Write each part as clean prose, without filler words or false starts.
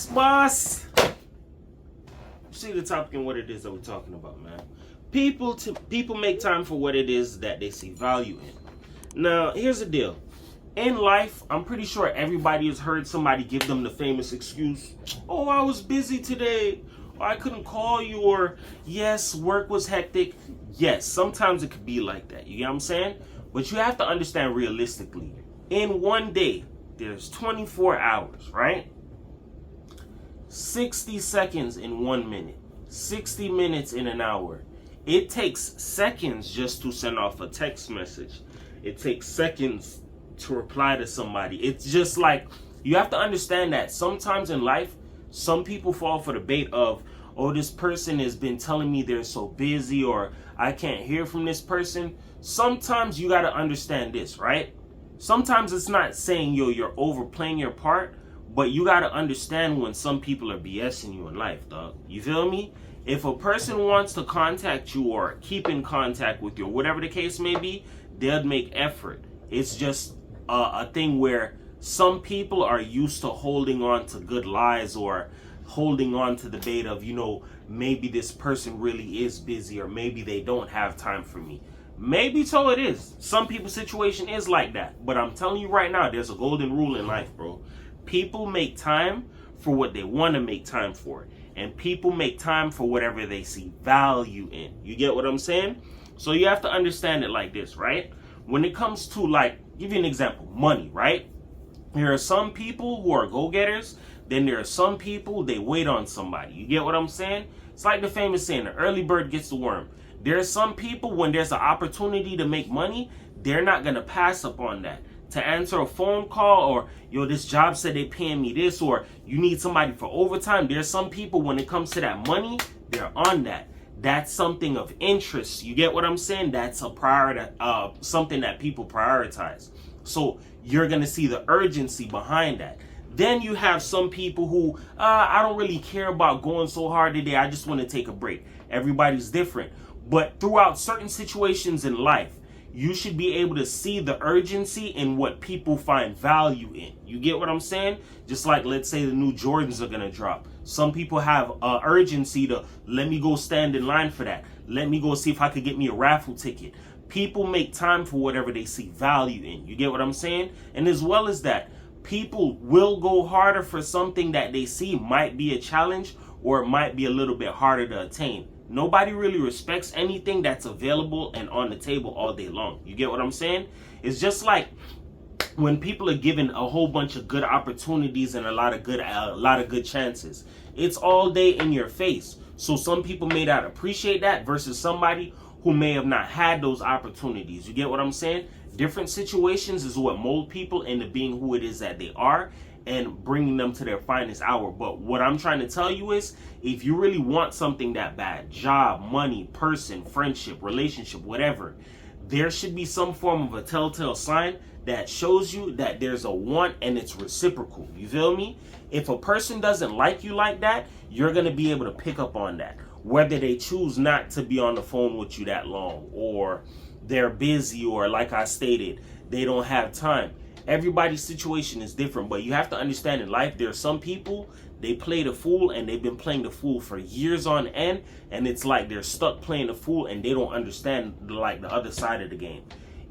Yes, boss. See the topic and what it is that we're talking about, man. People make time for what it is that they see value in. Now, here's the deal. In life, I'm pretty sure everybody has heard somebody give them the famous excuse, oh, I was busy today, or I couldn't call you, or yes, work was hectic. Yes, sometimes it could be like that, you get what I'm saying? But you have to understand realistically, in one day, there's 24 hours, right? 60 seconds in 1 minute, 60 minutes in an hour. It takes seconds just to send off a text message. It takes seconds to reply to somebody. It's just like, you have to understand that sometimes in life, some people fall for the bait of, oh, this person has been telling me they're so busy, or I can't hear from this person. Sometimes you got to understand this, right? Sometimes it's not saying, yo, you're overplaying your part, but you got to understand when some people are BSing you in life, dog. You feel me? If a person wants to contact you or keep in contact with you, or whatever the case may be, they'll make effort. It's just a thing where some people are used to holding on to good lies, or holding on to the bait of, you know, maybe this person really is busy, or maybe they don't have time for me. Maybe so it is. Some people's situation is like that. But I'm telling you right now, there's a golden rule in life, bro. People make time for what they want to make time for. And people make time for whatever they see value in. You get what I'm saying? So you have to understand it like this, right? When it comes to, like, give you an example, money, right? There are some people who are go-getters. Then there are some people, they wait on somebody. You get what I'm saying? It's like the famous saying, the early bird gets the worm. There are some people, when there's an opportunity to make money, they're not going to pass up on that. To answer a phone call, or, yo, this job said they paying me this, or you need somebody for overtime. There's some people, when it comes to that money, they're on that. That's something of interest. You get what I'm saying? That's a priority, something that people prioritize. So you're going to see the urgency behind that. Then you have some people who, I don't really care about going so hard today. I just want to take a break. Everybody's different. But throughout certain situations in life, you should be able to see the urgency in what people find value in. You get what I'm saying? Just like, let's say the new Jordans are going to drop. Some people have urgency to, let me go stand in line for that. Let me go see if I could get me a raffle ticket. People make time for whatever they see value in. You get what I'm saying? And as well as that, people will go harder for something that they see might be a challenge, or it might be a little bit harder to attain. Nobody really respects anything that's available and on the table all day long. You get what I'm saying? It's just like when people are given a whole bunch of good opportunities and a lot of good chances. It's all day in your face. So some people may not appreciate that versus somebody who may have not had those opportunities. You get what I'm saying? Different situations is what mold people into being who it is that they are, and bringing them to their finest hour. But what I'm trying to tell you is, if you really want something that bad, job, money, person, friendship, relationship, whatever, there should be some form of a telltale sign that shows you that there's a want and it's reciprocal. You feel me? If a person doesn't like you like that, you're going to be able to pick up on that. Whether they choose not to be on the phone with you that long, or they're busy, or like I stated, they don't have time. Everybody's situation is different, but you have to understand in life, there are some people, they play the fool, and they've been playing the fool for years on end, and it's like they're stuck playing the fool and they don't understand, like, the other side of the game.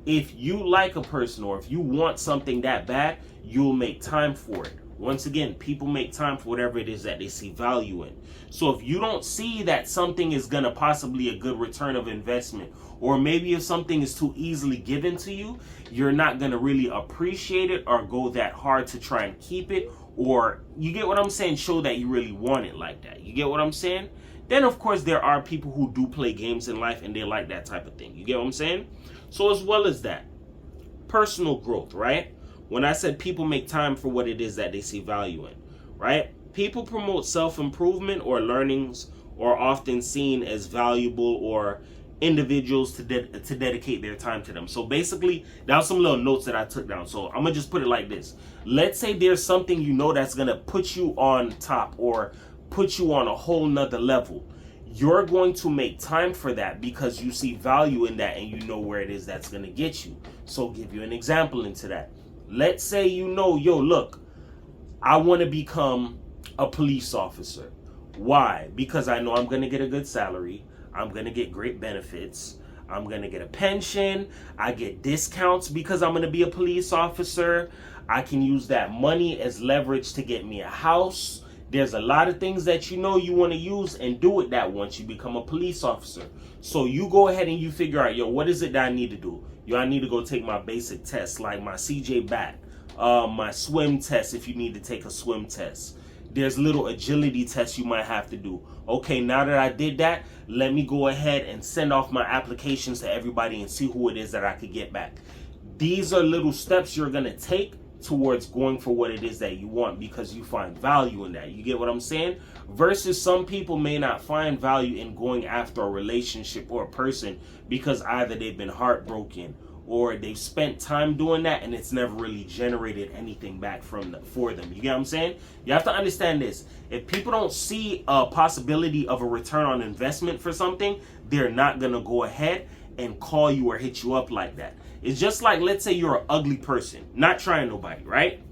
If you like a person, or if you want something that bad, you'll make time for it. Once again, people make time for whatever it is that they see value in. So if you don't see that something is going to possibly a good return of investment, or maybe if something is too easily given to you, you're not going to really appreciate it or go that hard to try and keep it, or, you get what I'm saying, show that you really want it like that. You get what I'm saying? Then, of course, there are people who do play games in life and they like that type of thing. You get what I'm saying? So as well as that, personal growth, right? When I said people make time for what it is that they see value in, right? People promote self-improvement or learnings, or often seen as valuable, or individuals to dedicate their time to them. So basically, that was some little notes that I took down. So I'm gonna just put it like this. Let's say there's something you know that's gonna put you on top, or put you on a whole nother level. You're going to make time for that because you see value in that and you know where it is that's gonna get you. So I'll give you an example into that. Let's say you know, yo, look, I want to become a police officer. Why? Because I know I'm going to get a good salary. I'm going to get great benefits. I'm going to get a pension. I get discounts because I'm going to be a police officer. I can use that money as leverage to get me a house. There's a lot of things that you know you want to use and do with that once you become a police officer. So you go ahead and you figure out, yo, what is it that I need to do? Yo, I need to go take my basic tests like my CJ BAT, my swim test if you need to take a swim test. There's little agility tests you might have to do. Okay, now that I did that, let me go ahead and send off my applications to everybody and see who it is that I could get back. These are little steps you're going to take towards going for what it is that you want because you find value in that. You get what I'm saying? Versus some people may not find value in going after a relationship or a person because either they've been heartbroken or they've spent time doing that and it's never really generated anything back for them. You get what I'm saying? You have to understand this. If people don't see a possibility of a return on investment for something, they're not going to go ahead and call you or hit you up like that. It's just like, let's say you're an ugly person, not trying nobody, right?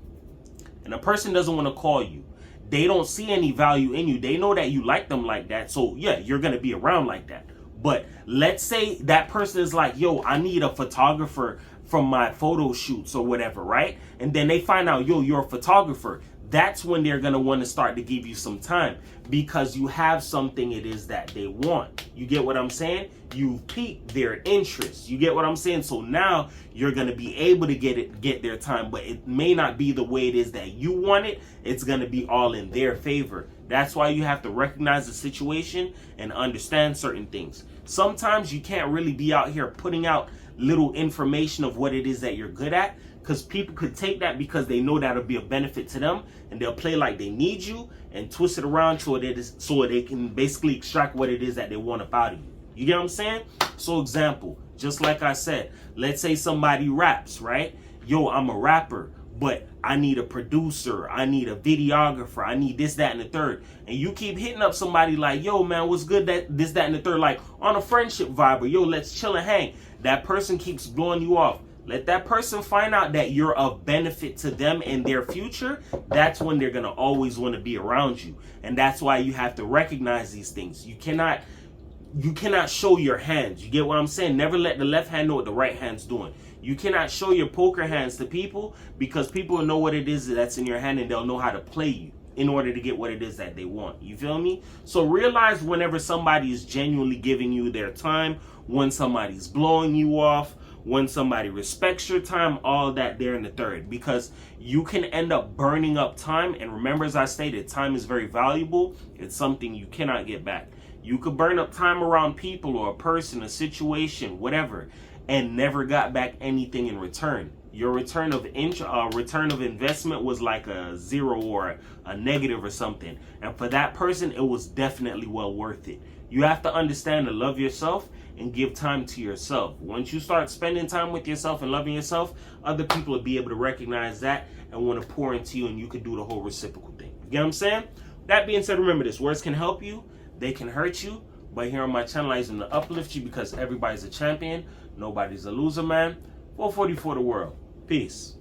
And a person doesn't want to call you. They don't see any value in you. They know that you like them like that. So yeah, you're going to be around like that. But let's say that person is like, yo, I need a photographer from my photo shoots or whatever, right? And then they find out, yo, you're a photographer. That's when they're going to want to start to give you some time because you have something it is that they want. You get what I'm saying? You've piqued their interest. You get what I'm saying? So now you're going to be able to get their time, but it may not be the way it is that you want it. It's going to be all in their favor. That's why you have to recognize the situation and understand certain things. Sometimes you can't really be out here putting out little information of what it is that you're good at, because people could take that because they know that'll be a benefit to them, and they'll play like they need you and twist it around so they can basically extract what it is that they want up out of you. You get what I'm saying? So example, just like I said, let's say somebody raps, right? Yo, I'm a rapper, but I need a producer, I need a videographer, I need this, that, and the third. And you keep hitting up somebody like, yo, man, what's good, that, this, that, and the third, like on a friendship vibe, or yo, let's chill and hang. That person keeps blowing you off. Let that person find out that you're of benefit to them in their future. That's when they're going to always want to be around you. And that's why you have to recognize these things. You cannot show your hands. You get what I'm saying? Never let the left hand know what the right hand's doing. You cannot show your poker hands to people because people will know what it is that's in your hand and they'll know how to play you in order to get what it is that they want. You feel me? So realize whenever somebody is genuinely giving you their time, when somebody's blowing you off, when somebody respects your time, all that there in the third, because you can end up burning up time. And remember, as I stated, time is very valuable. It's something you cannot get back. You could burn up time around people or a person, a situation, whatever, and never got back anything in return. Your return of investment was like a zero or a negative or something. And for that person, it was definitely well worth it. You have to understand to love yourself and give time to yourself. Once you start spending time with yourself and loving yourself, other people will be able to recognize that and want to pour into you, and you could do the whole reciprocal thing. You get what I'm saying? That being said, remember this: words can help you, they can hurt you, but here on my channel I aim to uplift you because everybody's a champion, nobody's a loser, man. 440 for the world. Peace.